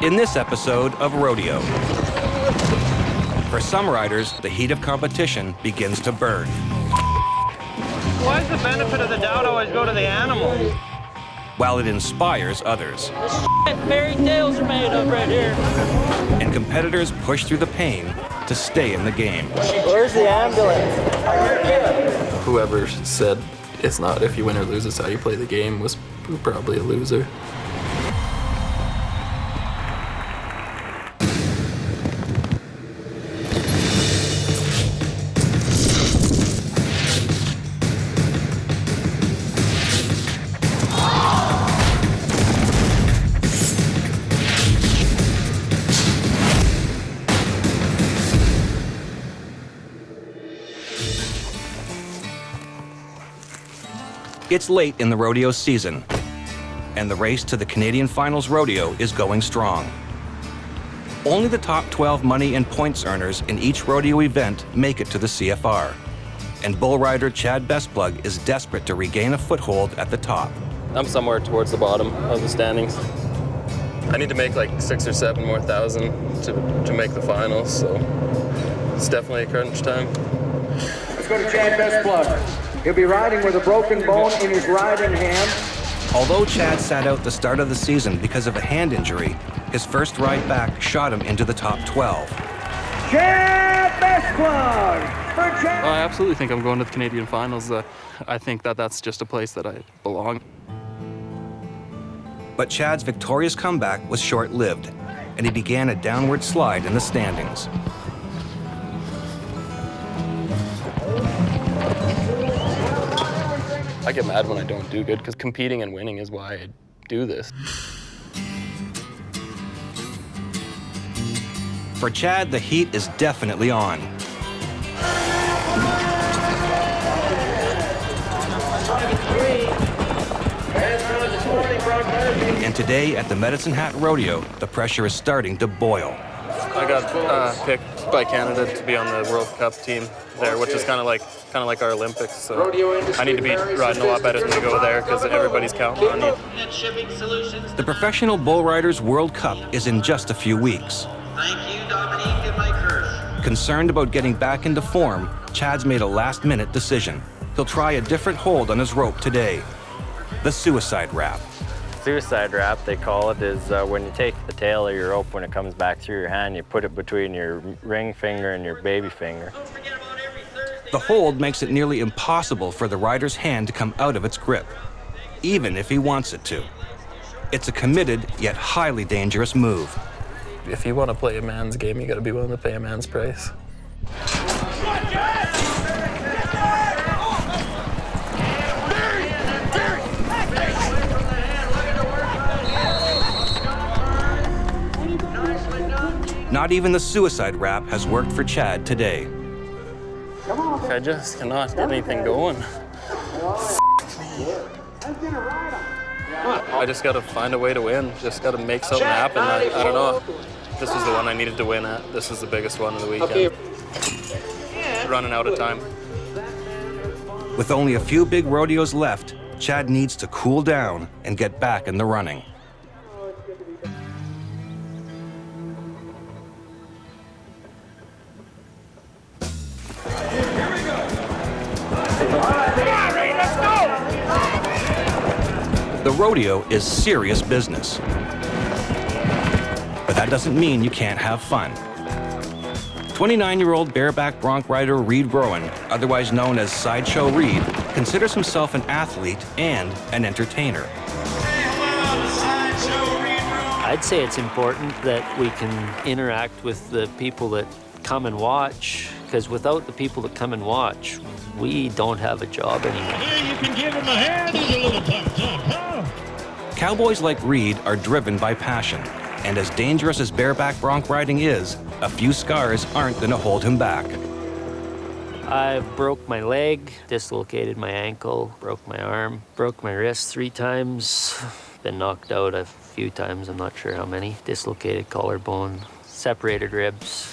In this episode of Rodeo. For some riders, the heat of competition begins to burn. Why does the benefit of the doubt always go to the animal? While it inspires others. This fairy tales are made of right here. And competitors push through the pain to stay in the game. Where's the ambulance? Whoever said it's not if you win or lose, it's how you play the game was probably a loser. It's late in the rodeo season, and the race to the Canadian Finals Rodeo is going strong. Only the top 12 money and points earners in each rodeo event make it to the CFR, and bull rider Chad Bestplug is desperate to regain a foothold at the top. I'm somewhere towards the bottom of the standings. I need to make like 6,000 or 7,000 more to make the finals, so it's definitely a crunch time. Let's go to Chad Bestplug. He'll be riding with a broken bone in his riding hand. Although Chad sat out the start of the season because of a hand injury, his first ride back shot him into the top 12. Chad Bestplug for Chad. I absolutely think I'm going to the Canadian Finals. I think that's just a place that I belong. But Chad's victorious comeback was short-lived, and he began a downward slide in the standings. I get mad when I don't do good because competing and winning is why I do this. For Chad, the heat is definitely on. And today at the Medicine Hat Rodeo, the pressure is starting to boil. I got picked by Canada to be on the World Cup team there, which is kind of like our Olympics. So I need to be riding a lot better than to go there because everybody's counting on you. The Professional Bull Riders World Cup is in just a few weeks. Concerned about getting back into form, Chad's made a last-minute decision. He'll try a different hold on his rope today, the suicide wrap. Suicide wrap, they call it, is when you take the tail of your rope when it comes back through your hand, you put it between your ring finger and your baby finger. The hold makes it nearly impossible for the rider's hand to come out of its grip, even if he wants it to. It's a committed yet highly dangerous move. If you want to play a man's game, you got to be willing to pay a man's price. Not even the suicide wrap has worked for Chad today. I just cannot get anything going. I just got to find a way to win. Just got to make something happen. I don't know. This was the one I needed to win at. This is the biggest one of the weekend. Running out of time. With only a few big rodeos left, Chad needs to cool down and get back in the running. The rodeo is serious business. But that doesn't mean you can't have fun. 29-year-old bareback bronc rider Reed Rowan, otherwise known as Sideshow Reed, considers himself an athlete and an entertainer. I'd say it's important that we can interact with the people that come and watch, because without the people that come and watch, we don't have a job anymore. Yeah, you can give him a hand. He's a little pumped up, huh? Cowboys like Reed are driven by passion, and as dangerous as bareback bronc riding is, a few scars aren't going to hold him back. I broke my leg, dislocated my ankle, broke my arm, broke my wrist 3 times, been knocked out a few times, I'm not sure how many, dislocated collarbone, separated ribs.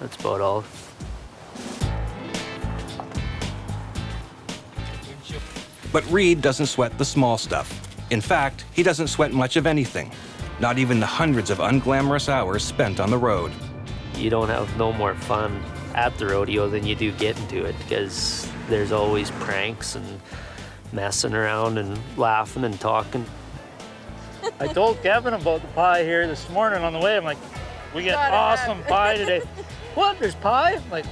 That's about all. But Reed doesn't sweat the small stuff. In fact, he doesn't sweat much of anything. Not even the hundreds of unglamorous hours spent on the road. You don't have no more fun at the rodeo than you do getting to it, because there's always pranks and messing around and laughing and talking. I told Kevin about the pie here this morning on the way. I'm like, we get awesome pie today. What, there's pie? I'm like,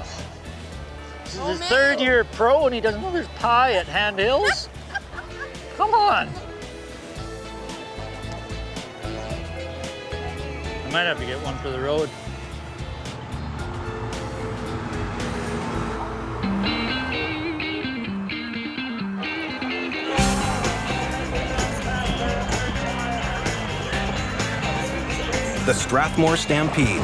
this is his third year pro and he doesn't know there's pie at Hand Hills? Come on. I might have to get one for the road. The Strathmore Stampede.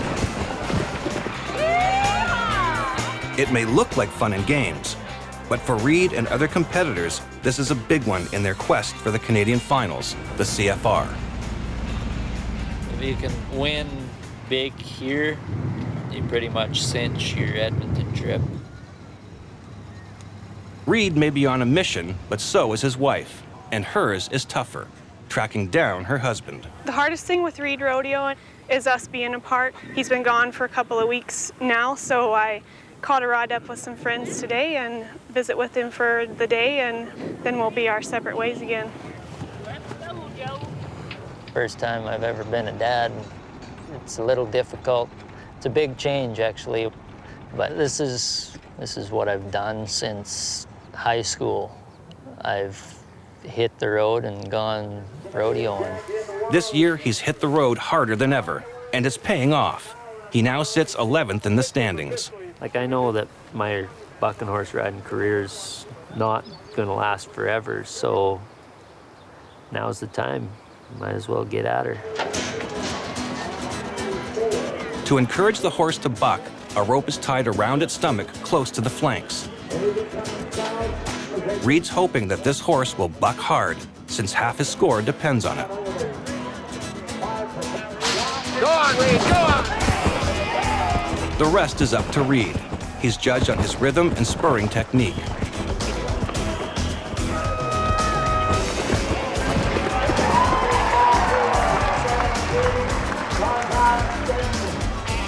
It may look like fun and games, but for Reed and other competitors, this is a big one in their quest for the Canadian Finals, the CFR. If you can win big here, you pretty much cinch your Edmonton trip. Reed may be on a mission, but so is his wife, and hers is tougher, tracking down her husband. The hardest thing with Reed Rodeo is us being apart. He's been gone for a couple of weeks now, so I caught a ride up with some friends today and visit with him for the day, and then we'll be our separate ways again. First time I've ever been a dad. It's a little difficult. It's a big change, actually, but this is what I've done since high school. I've hit the road and gone rodeoing. This year, he's hit the road harder than ever, and it's paying off. He now sits 11th in the standings. Like, I know that my bucking horse riding career's not gonna last forever, so now's the time. Might as well get at her. To encourage the horse to buck, a rope is tied around its stomach close to the flanks. Reed's hoping that this horse will buck hard, since half his score depends on it. Go on, Reed, go on! The rest is up to Reed. He's judged on his rhythm and spurring technique.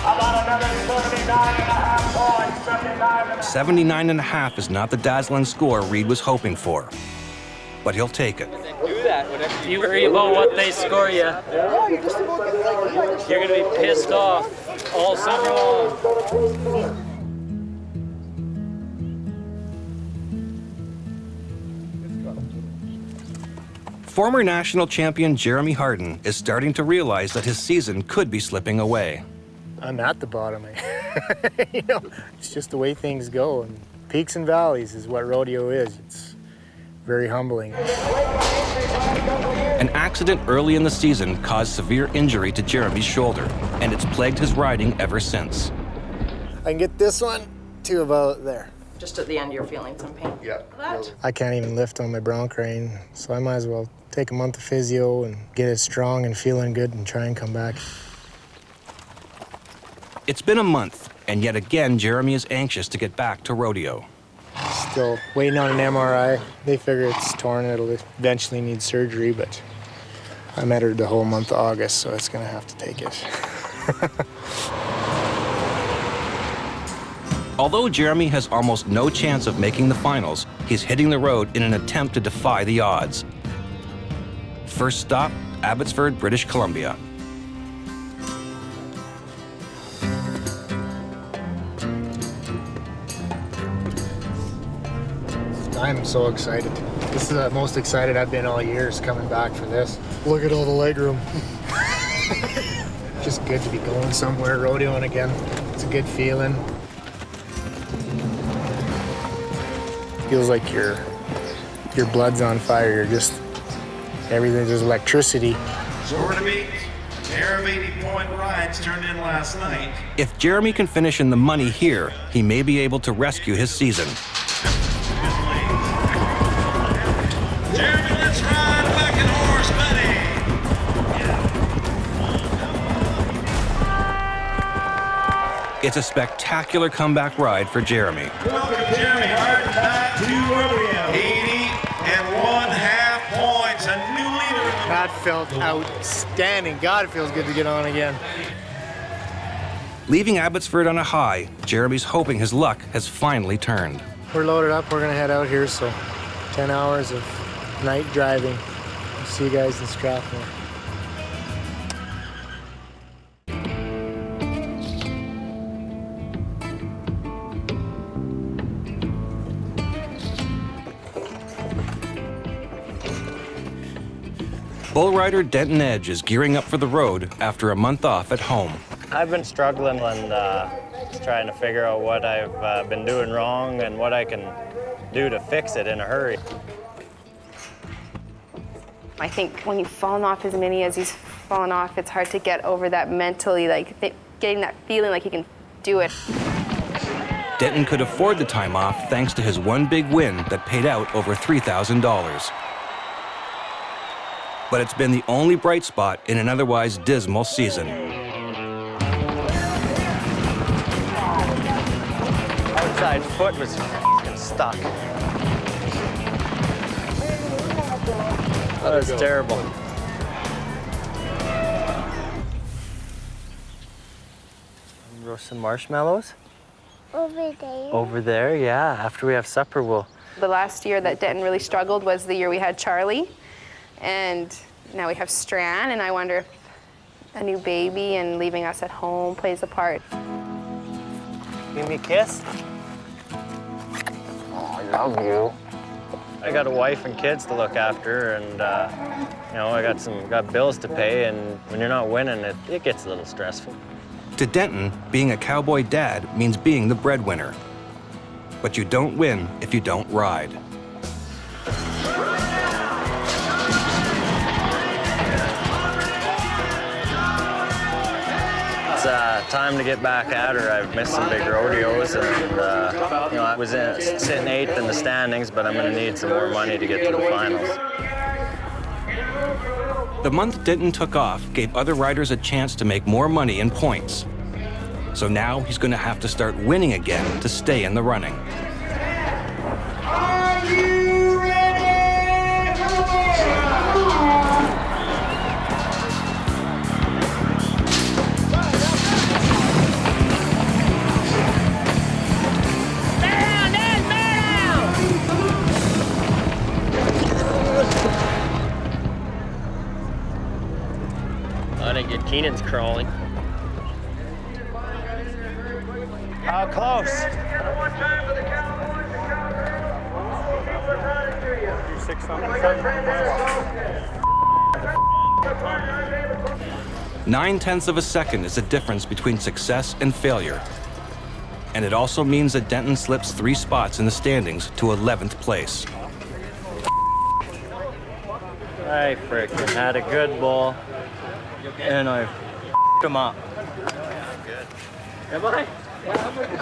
About another 79.5 points, 79.5 is not the dazzling score Reed was hoping for, but he'll take it. Do that. If you worry about what they score you, you're gonna be pissed off all summer long. Former national champion Jeremy Harden is starting to realize that his season could be slipping away. I'm at the bottom. You know, it's just the way things go. And peaks and valleys is what rodeo is. It's very humbling. An accident early in the season caused severe injury to Jeremy's shoulder, and it's plagued his riding ever since. I can get this one to about there. Just at the end, you're feeling some pain. Yeah. That? I can't even lift on my brown crane, so I might as well take a month of physio and get it strong and feeling good and try and come back. It's been a month, and yet again, Jeremy is anxious to get back to rodeo. Still waiting on an MRI. They figure it's torn, it'll eventually need surgery, but I'm entered the whole month of August, so it's gonna have to take it. Although Jeremy has almost no chance of making the finals, he's hitting the road in an attempt to defy the odds. First stop, Abbotsford, British Columbia. I'm so excited. This is the most excited I've been all year, is coming back for this. Look at all the leg room. Just good to be going somewhere, rodeoing again. It's a good feeling. Feels like your blood's on fire. You're just, everything's just electricity. So we're gonna meet pair of 80-point rides turned in last night. If Jeremy can finish in the money here, he may be able to rescue his season. Jeremy, let's ride back and horse, buddy. It's a spectacular comeback ride for Jeremy. Welcome, Jeremy Harden, back to rodeo. 80 and 1/2 points, a new leader in the That felt outstanding. God, it feels good to get on again. Leaving Abbotsford on a high, Jeremy's hoping his luck has finally turned. We're loaded up. We're going to head out here, so 10 hours of night driving. We'll see you guys in Strathmore. Bull rider Denton Edge is gearing up for the road after a month off at home. I've been struggling and just trying to figure out what I've been doing wrong and what I can do to fix it in a hurry. I think when you've fallen off as many as he's fallen off, it's hard to get over that mentally, like getting that feeling like you can do it. Denton could afford the time off thanks to his one big win that paid out over $3,000. But it's been the only bright spot in an otherwise dismal season. Outside foot was f***ing stuck. That was terrible. Roast some marshmallows? Over there. Over there, yeah. After we have supper, we'll... The last year that Denton really struggled was the year we had Charlie. And now we have Strand, and I wonder if a new baby and leaving us at home plays a part. Give me a kiss. Oh, I love you. I got a wife and kids to look after, and you know, I got bills to pay, and when you're not winning, it gets a little stressful. To Denton, being a cowboy dad means being the breadwinner. But you don't win if you don't ride. It's time to get back at her. I've missed some big rodeos, and you know, I was sitting 8th in the standings, but I'm going to need some more money to get to the finals. The month Denton took off gave other riders a chance to make more money in points. So now he's going to have to start winning again to stay in the running. Are you ready? I didn't get Keenan's crawling. How close? One time for the cowboys, the cowgirls. 9/10 of a second is the difference between success and failure. And it also means that Denton slips 3 spots in the standings to 11th place. I frickin' had a good ball, and I f***ed him up. Am I?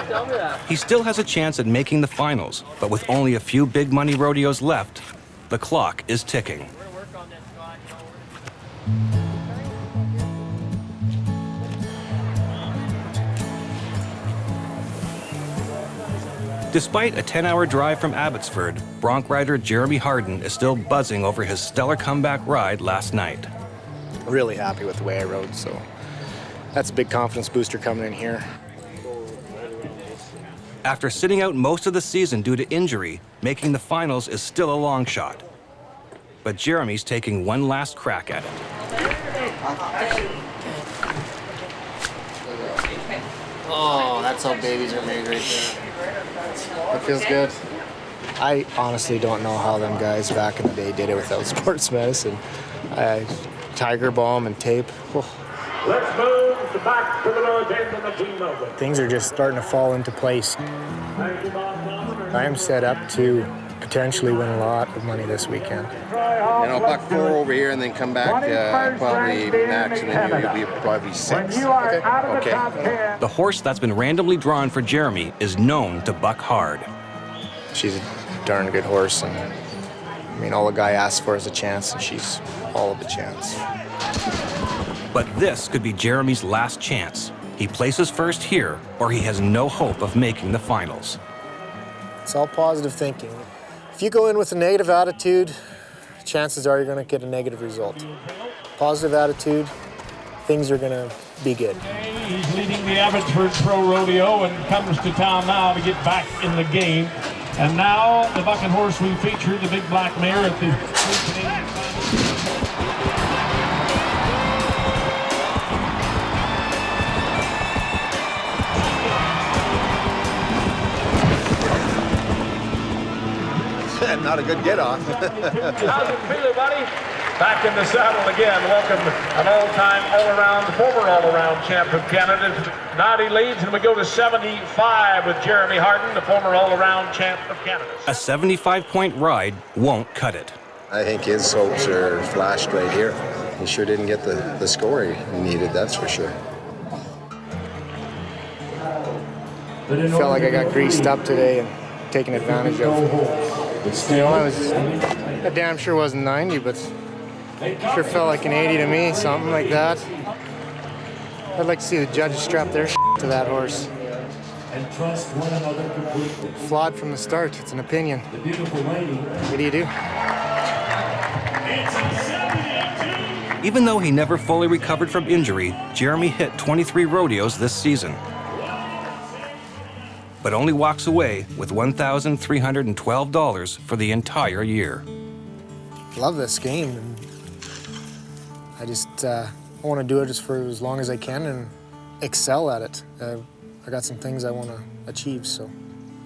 Tell me that. He still has a chance at making the finals, but with only a few big money rodeos left, the clock is ticking. Despite a 10-hour drive from Abbotsford, bronc rider Jeremy Harden is still buzzing over his stellar comeback ride last night. Really happy with the way I rode, so that's a big confidence booster coming in here. After sitting out most of the season due to injury, making the finals is still a long shot. But Jeremy's taking one last crack at it. Oh, that's how babies are made right there. That feels good. I honestly don't know how them guys back in the day did it without sports medicine. Tiger balm and tape. Oh. Let's move back to the north end of the team open. Things are just starting to fall into place. I am set up to potentially win a lot of money this weekend. You know, buck 4 over here and then come back probably max, and then you'll be probably 6. Okay. The horse that's been randomly drawn for Jeremy is known to buck hard. She's a darn good horse, and I mean, all a guy asks for is a chance, and she's all of a chance. But this could be Jeremy's last chance. He places first here, or he has no hope of making the finals. It's all positive thinking. If you go in with a negative attitude, chances are you're going to get a negative result. Positive attitude, things are going to be good. He's leading the Abbotsford Pro Rodeo and comes to town now to get back in the game. And now the bucket horse we featured, the big black mare at the Canadian Not a good get-off. How's it feeling, buddy? Back in the saddle again. Welcome an all-time, all-around, former all-around champ of Canada. Now he leads, and we go to 75 with Jeremy Harden, the former all-around champ of Canada. A 75-point ride won't cut it. I think his hopes are flashed right here. He sure didn't get the score he needed, that's for sure. Felt like I got greased up today and taken advantage of. You know, I damn sure wasn't 90, but sure felt like an 80 to me, something like that. I'd like to see the judges strap their to that horse. Flawed from the start, it's an opinion. What do you do? Even though he never fully recovered from injury, Jeremy hit 23 rodeos this season, but only walks away with $1,312 for the entire year. Love this game. And I just I want to do it just for as long as I can and excel at it. I got some things I want to achieve, so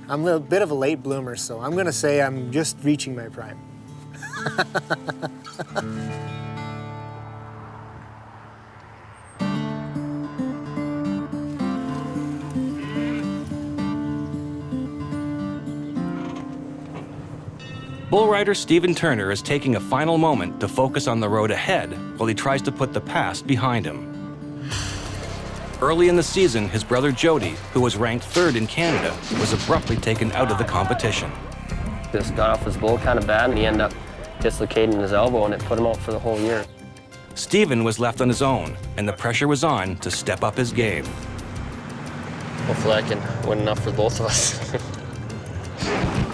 I'm a bit of a late bloomer, so I'm going to say I'm just reaching my prime. Bull rider Stephen Turner is taking a final moment to focus on the road ahead while he tries to put the past behind him. Early in the season, his brother Jody, who was ranked 3rd in Canada, was abruptly taken out of the competition. Just got off his bull kind of bad, and he ended up dislocating his elbow, and it put him out for the whole year. Stephen was left on his own, and the pressure was on to step up his game. Hopefully I can win enough for both of us.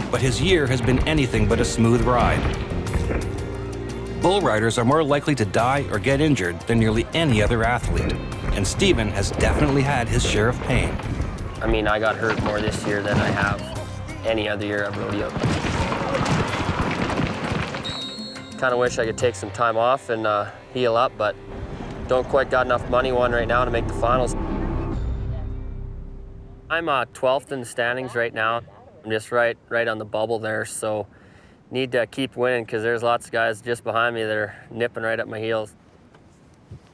But his year has been anything but a smooth ride. Bull riders are more likely to die or get injured than nearly any other athlete, and Stephen has definitely had his share of pain. I mean, I got hurt more this year than I have any other year at rodeo. Kind of wish I could take some time off and heal up, but don't quite got enough money won right now to make the finals. I'm 12th in the standings right now. I'm just right on the bubble there, so need to keep winning because there's lots of guys just behind me that are nipping right at my heels.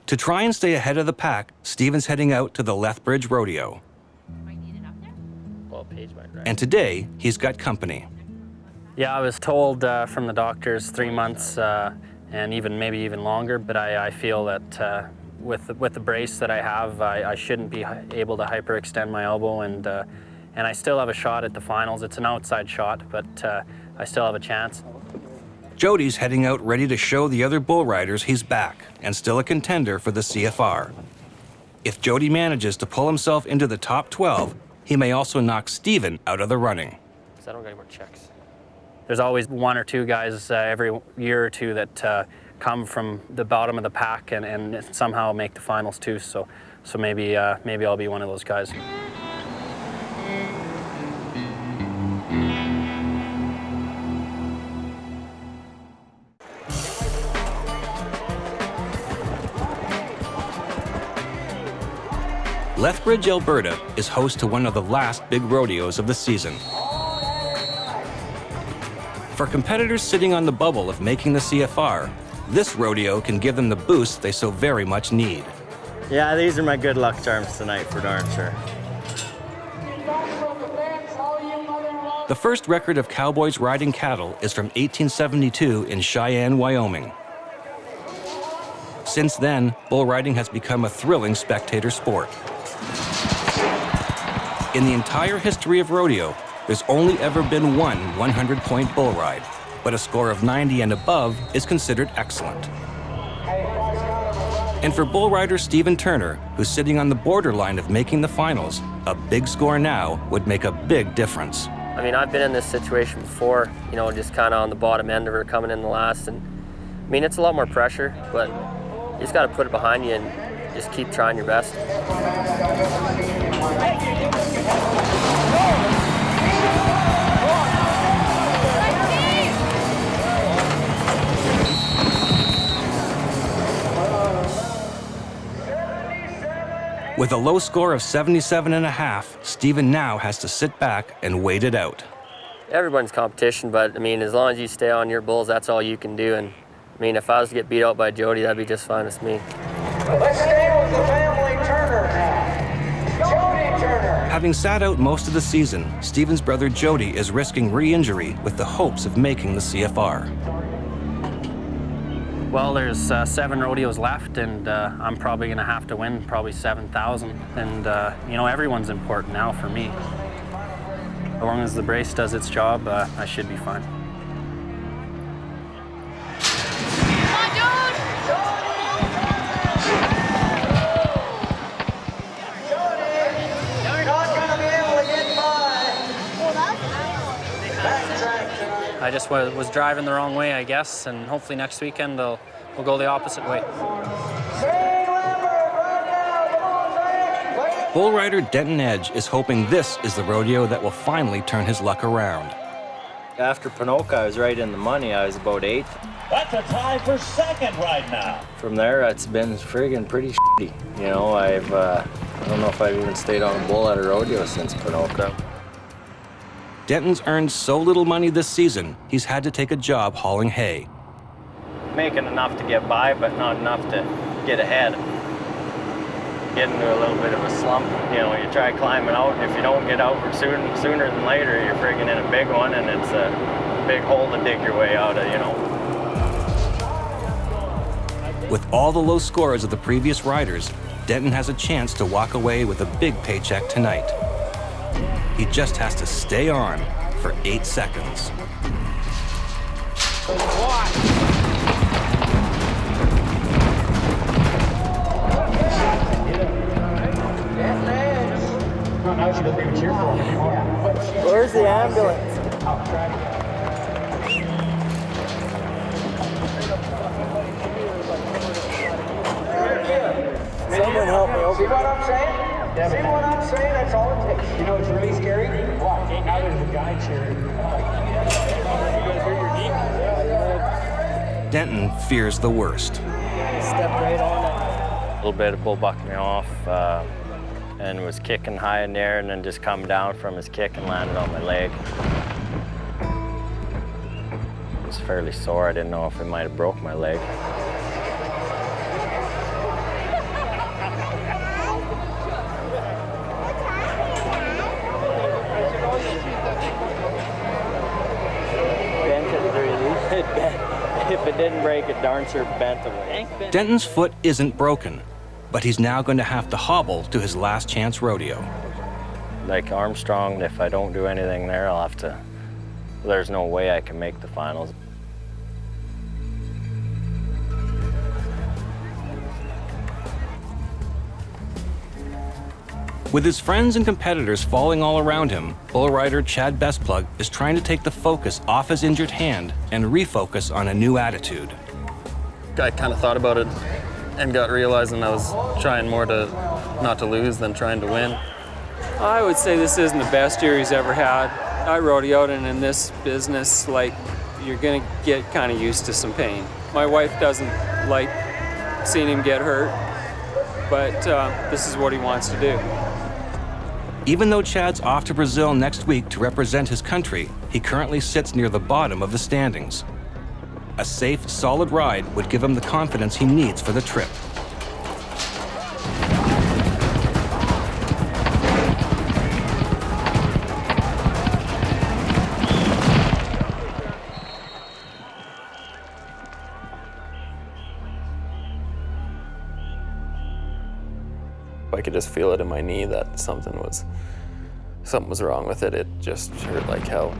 To try and stay ahead of the pack, Stephen's heading out to the Lethbridge Rodeo. Well, Paige might, right? And today, he's got company. Yeah, I was told from the doctors 3 months and maybe even longer, but I feel that with the brace that I have, I shouldn't be able to hyperextend my elbow, and I still have a shot at the finals. It's an outside shot, but I still have a chance. Jody's heading out ready to show the other bull riders he's back and still a contender for the CFR. If Jody manages to pull himself into the top 12, he may also knock Stephen out of the running. Because I don't got any more checks. There's always 1 or 2 guys every year or two that come from the bottom of the pack and somehow make the finals too. So maybe I'll be one of those guys. Lethbridge, Alberta is host to one of the last big rodeos of the season. For competitors sitting on the bubble of making the CFR, this rodeo can give them the boost they so very much need. Yeah, these are my good luck charms tonight for darn sure. The first record of cowboys riding cattle is from 1872 in Cheyenne, Wyoming. Since then, bull riding has become a thrilling spectator sport. In the entire history of rodeo, there's only ever been one 100-point bull ride, but a score of 90 and above is considered excellent. And for bull rider Stephen Turner, who's sitting on the borderline of making the finals, a big score now would make a big difference. I mean, I've been in this situation before, just kind of on the bottom end of her coming in the last, and I mean, it's a lot more pressure, but you just got to put it behind you and just keep trying your best. With a low score of 77.5, Stephen now has to sit back and wait it out. Everyone's competition, but I mean, as long as you stay on your bulls, that's all you can do. And I mean, if I was to get beat out by Jody, that'd be just fine with me. Let's stay with the family Turner now. Jody Turner. Having sat out most of the season, Stephen's brother Jody is risking re-injury with the hopes of making the CFR. Well, there's 7 rodeos left, and I'm probably going to have to win probably 7,000. And, you know, everyone's important now for me. As long as the brace does its job, I should be fine. I just was driving the wrong way, I guess, and hopefully next weekend we'll go the opposite way. Bull rider Denton Edge is hoping this is the rodeo that will finally turn his luck around. After Ponoka, I was right in the money. I was about 8th. That's a tie for second right now. From there, it's been friggin' pretty shitty. You know, I don't know if I've even stayed on a bull at a rodeo since Ponoka. Denton's earned so little money this season, he's had to take a job hauling hay. Making enough to get by, but not enough to get ahead. Get into a little bit of a slump. You know, you try climbing out, and if you don't get out sooner than later, you're friggin' in a big one, and it's a big hole to dig your way out of, you know. With all the low scores of the previous riders, Denton has a chance to walk away with a big paycheck tonight. He just has to stay on for 8 seconds. Where's the ambulance? Someone help me over. See what I'm saying? See what I'm saying? That's all it takes. You know it's really scary? What? I was the guy cheering. Denton fears the worst. Step right on it. A little bit of bull bucked me off and was kicking high in the air and then just come down from his kick and landed on my leg. It was fairly sore. I didn't know if it might have broke my leg. If it didn't break, it darn sure bent away. Denton's foot isn't broken, but he's now going to have to hobble to his last chance rodeo. Like Armstrong, if I don't do anything there, I'll have to. There's no way I can make the finals. With his friends and competitors falling all around him, bull rider Chad Bestplug is trying to take the focus off his injured hand and refocus on a new attitude. I kind of thought about it and got realizing I was trying more to not to lose than trying to win. I would say this isn't the best year he's ever had. I rodeoed, and in this business, like, you're gonna get kind of used to some pain. My wife doesn't like seeing him get hurt, but this is what he wants to do. Even though Chad's off to Brazil next week to represent his country, he currently sits near the bottom of the standings. A safe, solid ride would give him the confidence he needs for the trip. I could just feel it in my knee that something was wrong with it. It just hurt like hell.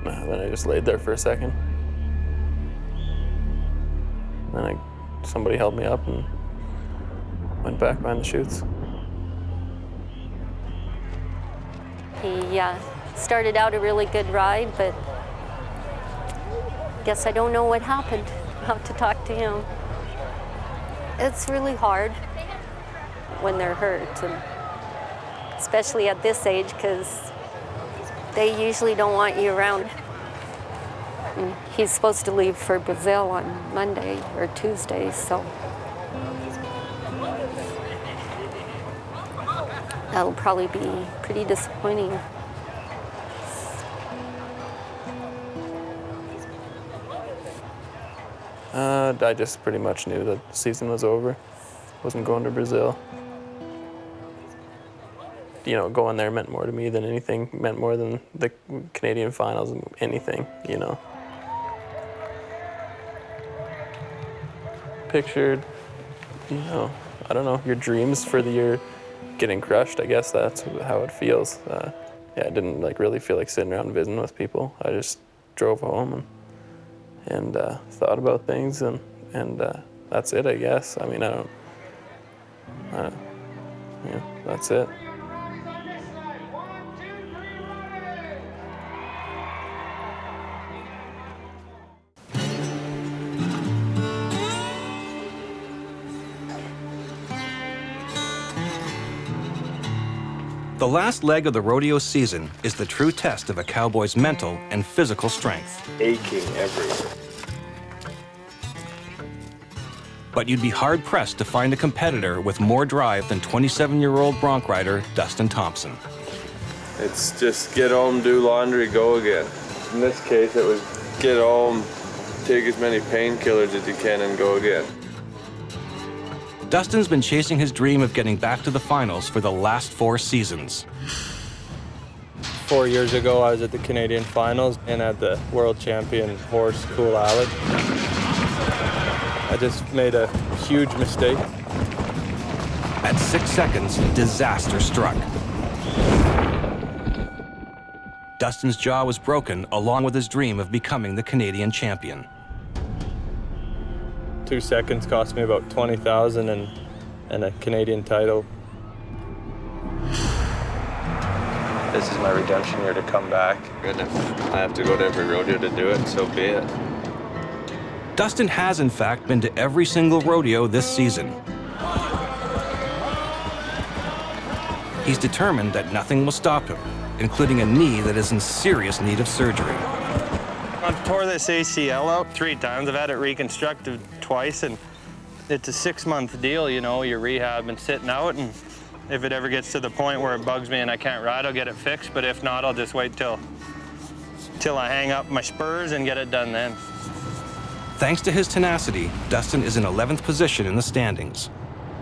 Then I just laid there for a second. Then somebody held me up and went back behind the chutes. He Started out a really good ride, but guess I don't know what happened. I'll have to talk to him. It's really hard when they're hurt, and especially at this age, because they usually don't want you around. And he's supposed to leave for Brazil on Monday or Tuesday, so that'll probably be pretty disappointing. I just pretty much knew that the season was over. Wasn't going to Brazil. You know, going there meant more to me than anything, meant more than the Canadian Finals, anything, you know. Pictured, you know, I don't know, your dreams for the year getting crushed. I guess that's how it feels. Yeah, I didn't like really feel like sitting around visiting with people. I just drove home and thought about things, and that's it, I guess. I mean, yeah, that's it. The last leg of the rodeo season is the true test of a cowboy's mental and physical strength. Aching everywhere. But you'd be hard-pressed to find a competitor with more drive than 27-year-old bronc rider Dustin Thompson. It's just get home, do laundry, go again. In this case, it was get home, take as many painkillers as you can, and go again. Dustin's been chasing his dream of getting back to the finals for the last 4 seasons. 4 years ago, I was at the Canadian Finals and at the world champion horse, Cool Alec. I just made a huge mistake. At 6 seconds, disaster struck. Dustin's jaw was broken, along with his dream of becoming the Canadian champion. 2 seconds cost me about $20,000 and a Canadian title. This is my redemption year to come back. And if I have to go to every rodeo to do it, so be it. Dustin has, in fact, been to every single rodeo this season. He's determined that nothing will stop him, including a knee that is in serious need of surgery. I've tore this ACL out 3 times. I've had it reconstructed twice, and it's a 6-month deal, you know, your rehab and sitting out, and if it ever gets to the point where it bugs me and I can't ride, I'll get it fixed, but if not, I'll just wait till I hang up my spurs and get it done then. Thanks to his tenacity, Dustin is in 11th position in the standings.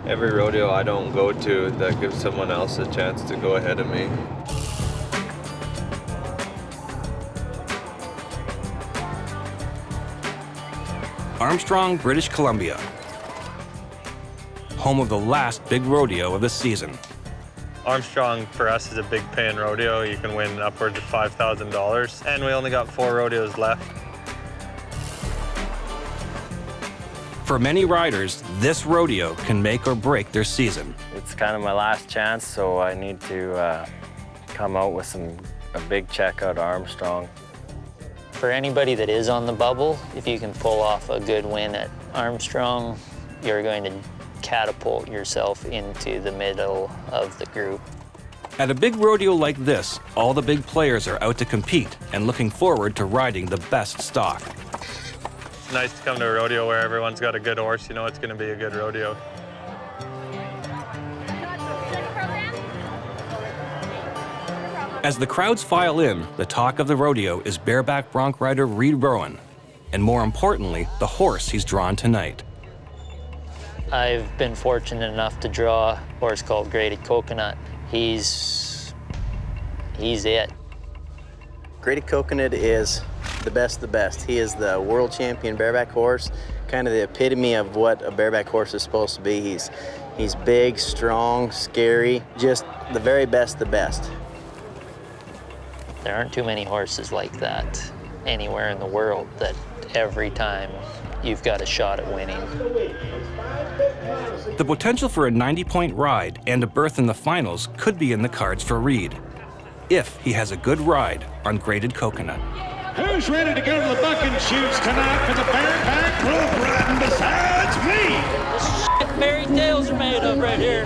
Every rodeo I don't go to, that gives someone else a chance to go ahead of me. Armstrong, British Columbia, home of the last big rodeo of the season. Armstrong, for us, is a big paying rodeo. You can win upwards of $5,000, and we only got 4 rodeos left. For many riders, this rodeo can make or break their season. It's kind of my last chance, so I need to come out with a big check out of Armstrong. For anybody that is on the bubble, if you can pull off a good win at Armstrong, you're going to catapult yourself into the middle of the group. At a big rodeo like this, all the big players are out to compete and looking forward to riding the best stock. It's nice to come to a rodeo where everyone's got a good horse. You know it's going to be a good rodeo. As the crowds file in, the talk of the rodeo is bareback bronc rider Rowan, and more importantly, the horse he's drawn tonight. I've been fortunate enough to draw a horse called Graded Coconut. He's it. Graded Coconut is the best of the best. He is the world champion bareback horse, kind of the epitome of what a bareback horse is supposed to be. He's big, strong, scary, just the very best of the best. There aren't too many horses like that anywhere in the world that every time you've got a shot at winning. The potential for a 90-point ride and a berth in the finals could be in the cards for Reed. if he has a good ride on grated coconut. Who's ready to go to the bucking shoots tonight for the bareback rope riding besides me? This fairy tales are made of right here.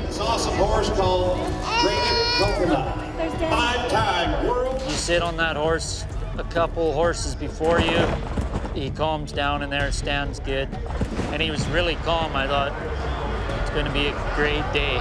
It's awesome horse called Grated Coconut. 5-time world. You sit on that horse a couple horses before you, he calms down in there, stands good. And he was really calm. I thought it's going to be a great day.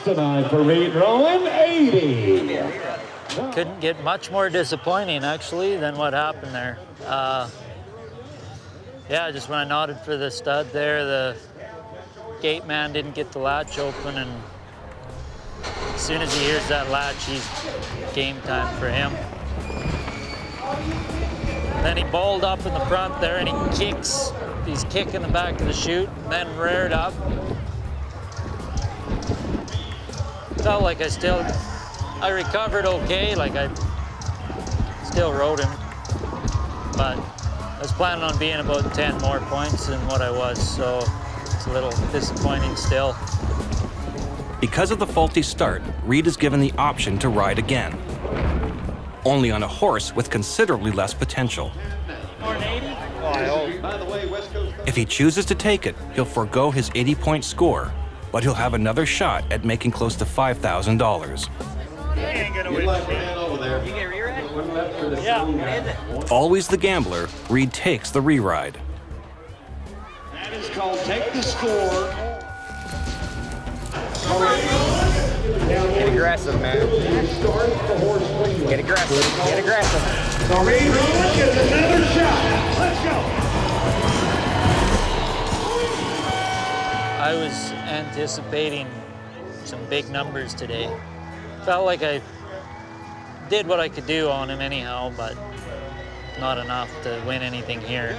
Tonight for Reed Rowan, 80. Couldn't get much more disappointing, actually, than what happened there. Yeah, just when I nodded for the stud there, the gate man didn't get the latch open, and as soon as he hears that latch, he's game time for him. Then he bowled up in the front there, and he's kicking the back of the chute, and then reared up. Felt like I recovered okay, like I still rode him, but I was planning on being about 10 more points than what I was, so it's a little disappointing still. Because of the faulty start, Reed is given the option to ride again, only on a horse with considerably less potential. If he chooses to take it, he'll forego his 80-point score, but he'll have another shot at making close to $5,000. Yeah. Always the gambler, Reed takes the re-ride. That is called Take the Score. Get aggressive, man. Get aggressive. Get aggressive. So Reed Rowan gets another shot. Let's go. I was anticipating some big numbers today. Felt like I did what I could do on him anyhow, but not enough to win anything here.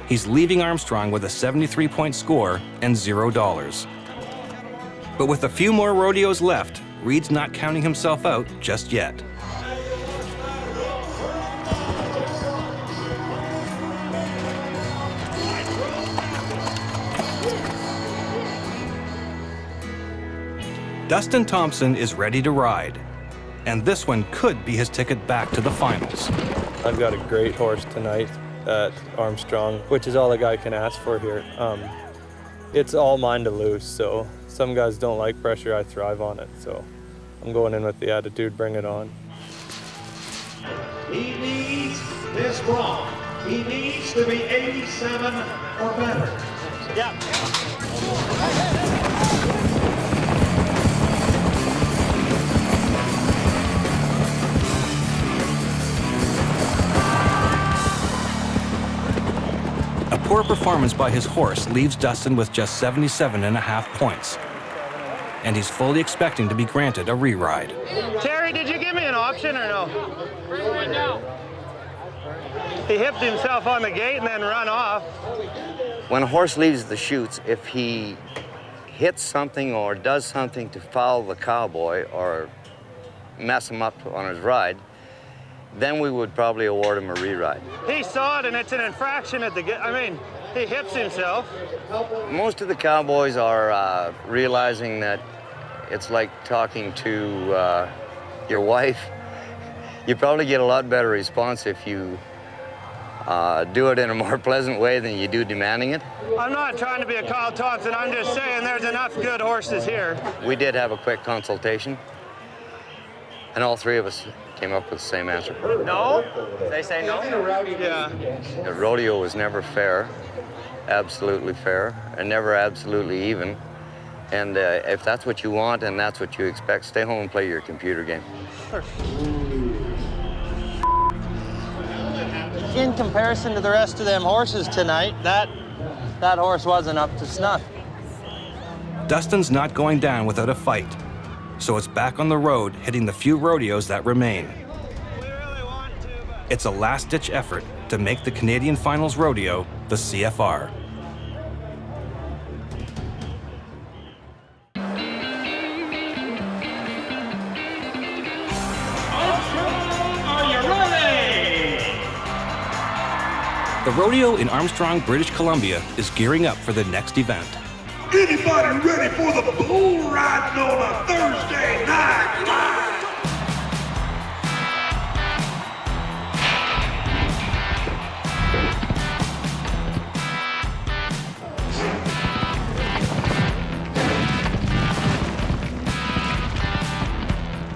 He's leaving Armstrong with a 73-point score and $0. But with a few more rodeos left, Reed's not counting himself out just yet. Dustin Thompson is ready to ride, and this one could be his ticket back to the finals. I've got a great horse tonight at Armstrong, which is all a guy can ask for here. It's all mine to lose, so some guys don't like pressure, I thrive on it, so I'm going in with the attitude, bring it on. He needs this block. He needs to be 87 or better. Yeah. A poor performance by his horse leaves Dustin with just 77.5 points, and he's fully expecting to be granted a re-ride. Terry, did you give me an option or no? Where are you going now? He hipped himself on the gate and then run off. When a horse leaves the chutes, if he hits something or does something to foul the cowboy or mess him up on his ride, then we would probably award him a re-ride. He saw it and it's an infraction at the gate. I mean, he hips himself. Most of the cowboys are realizing that it's like talking to your wife. You probably get a lot better response if you do it in a more pleasant way than you do demanding it. I'm not trying to be a Kyle Thompson. I'm just saying there's enough good horses here. We did have a quick consultation, and all three of us came up with the same answer. No? They say no? Yeah. The rodeo was never fair, absolutely fair, and never absolutely even. And if that's what you want and that's what you expect, stay home and play your computer game. In comparison to the rest of them horses tonight, that horse wasn't up to snuff. Dustin's not going down without a fight, so it's back on the road, hitting the few rodeos that remain. It's a last-ditch effort to make the Canadian Finals Rodeo the CFR. The rodeo in Armstrong, British Columbia is gearing up for the next event. Anybody ready for the bull riding on a Thursday night live?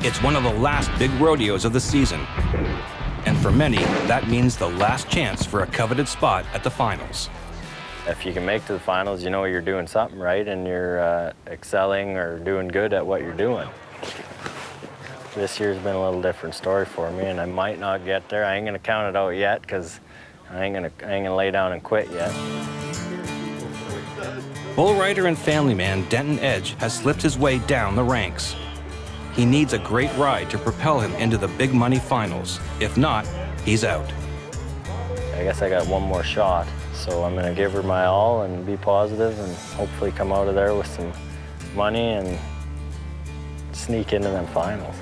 It's one of the last big rodeos of the season. And for many, that means the last chance for a coveted spot at the finals. If you can make to the finals, you know you're doing something right and you're excelling or doing good at what you're doing. This year's been a little different story for me, and I might not get there. I ain't gonna count it out yet, because I ain't gonna lay down and quit yet. Bull rider and family man Denton Edge has slipped his way down the ranks. He needs a great ride to propel him into the big money finals. If not, he's out. I guess I got one more shot, so I'm gonna give her my all and be positive and hopefully come out of there with some money and sneak into them finals.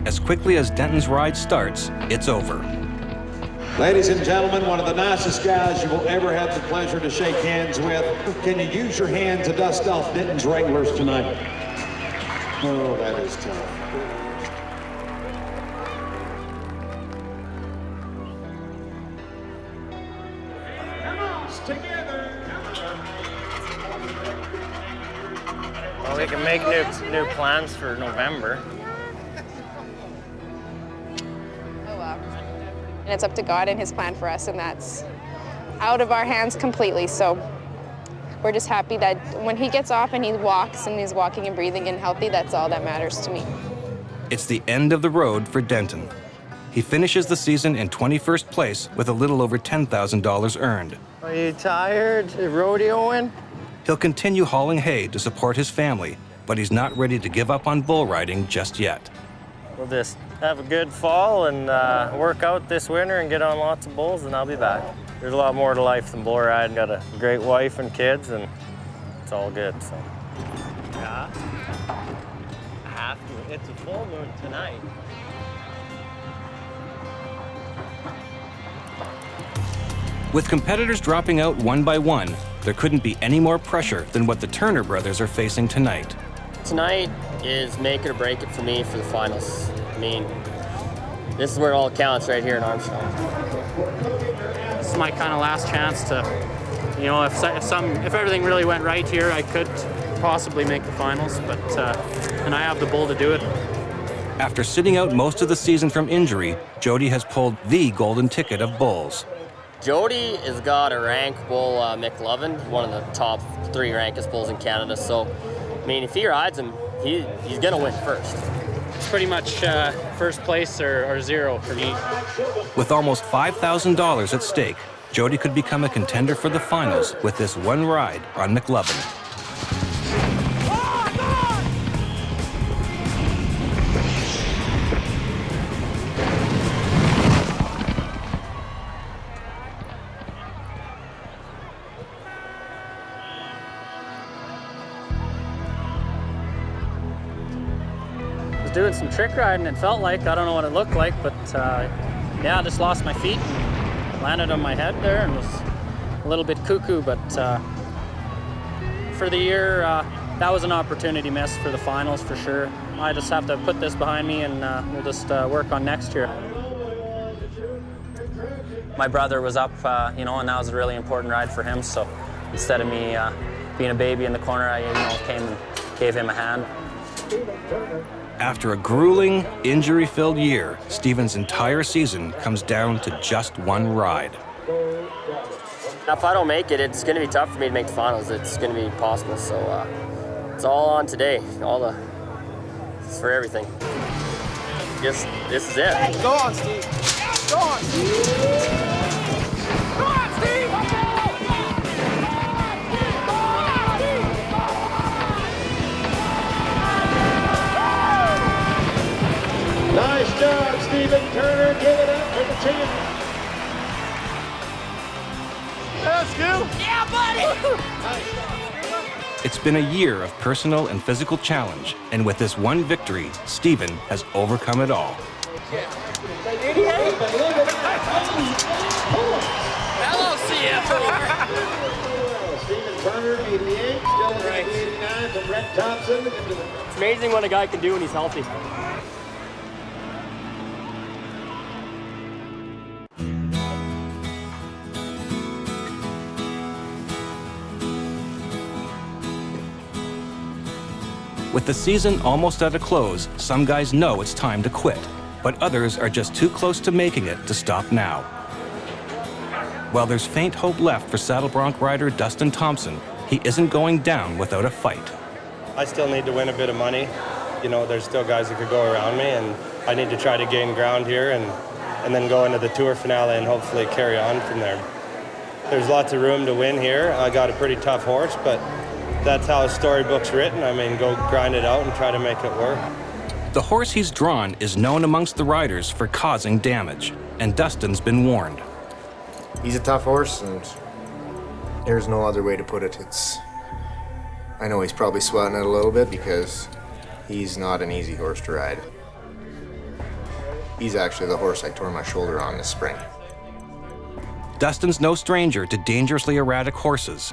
As quickly as Denton's ride starts, it's over. Ladies and gentlemen, one of the nicest guys you will ever have the pleasure to shake hands with. Can you use your hand to dust off Denton's Wranglers tonight? Oh, that is tough. Well, we can make new plans for November. And it's up to God and his plan for us, and that's out of our hands completely. So we're just happy that when he gets off and he walks and he's walking and breathing and healthy, that's all that matters to me. It's the end of the road for Denton. He finishes the season in 21st place with a little over $10,000 earned. Are you tired rodeoing? He'll continue hauling hay to support his family, but he's not ready to give up on bull riding just yet. We'll just have a good fall and work out this winter and get on lots of bulls, and I'll be back. There's a lot more to life than bull riding. Got a great wife and kids, and it's all good, so. Yeah, I have to. It's a full moon tonight. With competitors dropping out one by one, there couldn't be any more pressure than what the Turner brothers are facing tonight. Tonight is make it or break it for me for the finals. I mean, this is where it all counts, right here in Armstrong. This is my kind of last chance to, you know, if everything really went right here, I could possibly make the finals, but and I have the bull to do it. After sitting out most of the season from injury, Jody has pulled the golden ticket of bulls. Jody has got a rank bull, McLovin, one of the top 3 rankest bulls in Canada. So, I mean, if he rides him, he's gonna win first. It's pretty much first place or zero for me. With almost $5,000 at stake, Jody could become a contender for the finals with this one ride on McLovin. Doing some trick riding, it felt like. I don't know what it looked like, but yeah, I just lost my feet and landed on my head there and was a little bit cuckoo, but for the year, that was an opportunity miss for the finals for sure. I just have to put this behind me and we'll just work on next year. My brother was up, you know, and that was a really important ride for him, so instead of me being a baby in the corner, I came and gave him a hand. After a grueling, injury-filled year, Stephen's entire season comes down to just one ride. If I don't make it, it's going to be tough for me to make the finals. It's going to be impossible. So it's all on today. It's for everything. This is it. Go on, Steve. Go on, Steve. Go on, Steve. Nice job, Stephen Turner. Give it up for the champion. That's you. Yeah, buddy. It's been a year of personal and physical challenge, and with this one victory, Stephen has overcome it all. Hello, CFR. Stephen Turner beat the 8, still in the 89 from Brent Thompson. It's amazing what a guy can do when he's healthy. With the season almost at a close, some guys know it's time to quit, but others are just too close to making it to stop now. While there's faint hope left for Saddle Bronc rider Dustin Thompson, he isn't going down without a fight. I still need to win a bit of money. You know, there's still guys that could go around me, and I need to try to gain ground here and then go into the Tour finale and hopefully carry on from there. There's lots of room to win here. I got a pretty tough horse, but that's how a storybook's written. I mean, go grind it out and try to make it work. The horse he's drawn is known amongst the riders for causing damage, and Dustin's been warned. He's a tough horse, and there's no other way to put it. I know he's probably sweating it a little bit because he's not an easy horse to ride. He's actually the horse I tore my shoulder on this spring. Dustin's no stranger to dangerously erratic horses.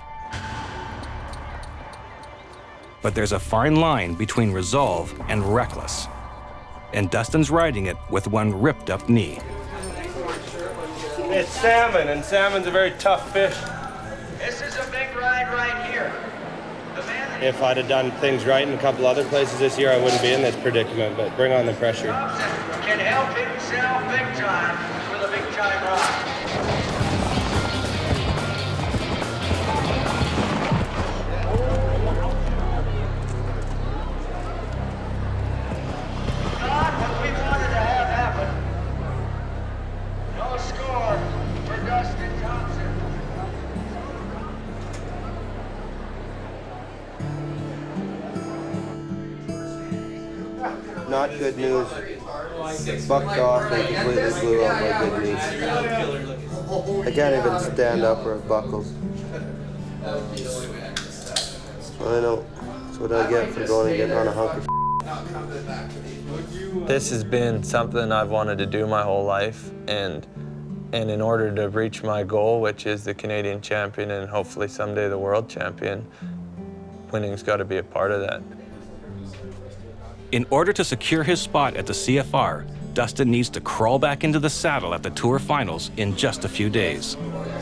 But there's a fine line between resolve and reckless. And Dustin's riding it with one ripped up knee. It's salmon, and salmon's a very tough fish. This is a big ride right here. If I'd have done things right in a couple other places this year, I wouldn't be in this predicament, but bring on the pressure. Can help himself big time with a big time ride. Not what we wanted to have happen. No score for Dustin Thompson. Not good news. Bucked off and completely blew out my good knee. I can't even stand up where it buckles. I know. That's what I get for going and getting on a hunk of This has been something I've wanted to do my whole life, and in order to reach my goal, which is the Canadian champion and hopefully someday the world champion, winning's got to be a part of that. In order to secure his spot at the CFR, Dustin needs to crawl back into the saddle at the Tour Finals in just a few days.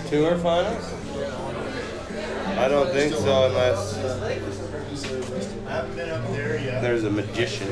Tour finals? I don't think so unless there's a magician.